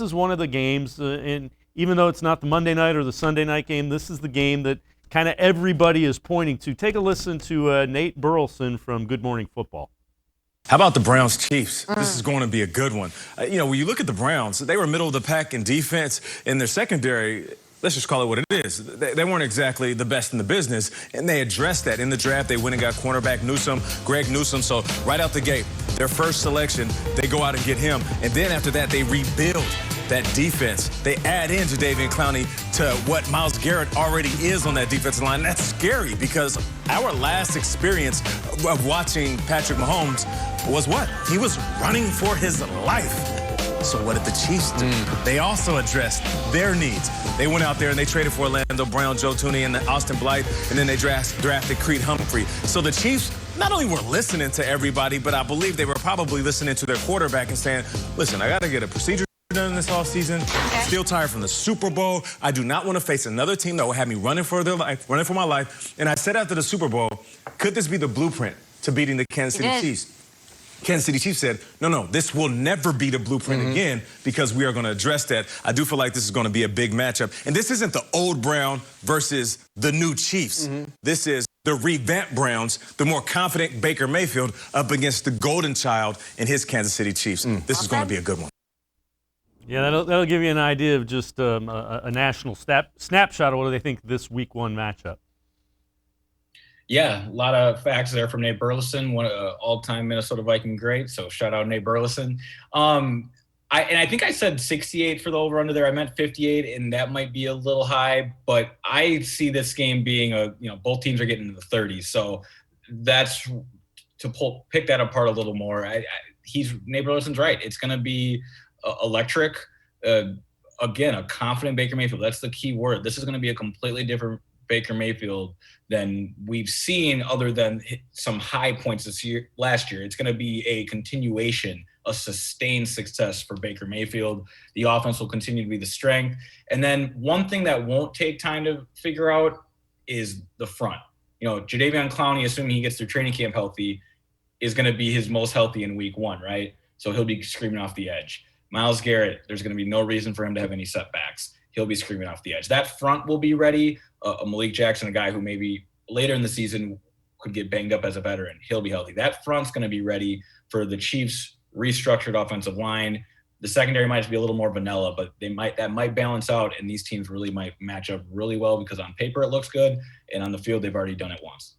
is one of the games, and even though it's not the Monday night or the Sunday night game, this is the game that kind of everybody is pointing to. Take a listen to Nate Burleson from Good Morning Football. How about the Browns-Chiefs? This is going to be a good one. When you look at the Browns, they were middle of the pack in defense, and their secondary, let's just call it what it is. They weren't exactly the best in the business, and they addressed that in the draft. They went and got cornerback Greg Newsome. So right out the gate, their first selection, they go out and get him. And then after that, they rebuild that defense. They add in Jadeveon Clowney to what Myles Garrett already is on that defensive line. That's scary because our last experience of watching Patrick Mahomes was what? He was running for his life. So what did the Chiefs do? They also addressed their needs. They went out there and they traded for Orlando Brown, Joe Thuney, and Austin Blythe, and then they drafted Creed Humphrey. So the Chiefs not only were listening to everybody, but I believe they were probably listening to their quarterback and saying, listen, I got to get a procedure done this offseason. Still tired from the Super Bowl. I do not want to face another team that will have me running for my life. And I said after the Super Bowl, could this be the blueprint to beating the Kansas City Chiefs? Kansas City Chiefs said, no, this will never be the blueprint again because we are going to address that. I do feel like this is going to be a big matchup. And this isn't the old Brown versus the new Chiefs. This is the revamped Browns, the more confident Baker Mayfield up against the golden child in his Kansas City Chiefs. This is going to be a good one. Yeah, that'll give you an idea of just a national snapshot of what do they think this Week 1 matchup. Yeah, a lot of facts there from Nate Burleson, one all-time Minnesota Viking great. So shout out Nate Burleson. I think I said 68 for the over/under there. I meant 58, and that might be a little high. But I see this game being both teams are getting into the 30s. So that's to pick that apart a little more. Nate Burleson's right. It's going to be electric. Again, a confident Baker Mayfield. That's the key word. This is going to be a completely different Baker Mayfield than we've seen, other than some high points last year. It's going to be a continuation, a sustained success for Baker Mayfield. The offense will continue to be the strength. And then one thing that won't take time to figure out is the front. Jadeveon Clowney, assuming he gets through training camp healthy, is going to be his most healthy in Week 1, right? So he'll be screaming off the edge. Myles Garrett, there's going to be no reason for him to have any setbacks. He'll be screaming off the edge. That front will be ready. A Malik Jackson, a guy who maybe later in the season could get banged up as a veteran, he'll be healthy. That front's going to be ready for the Chiefs' restructured offensive line. The secondary might just be a little more vanilla, but that might balance out, and these teams really might match up really well because on paper it looks good, and on the field they've already done it once.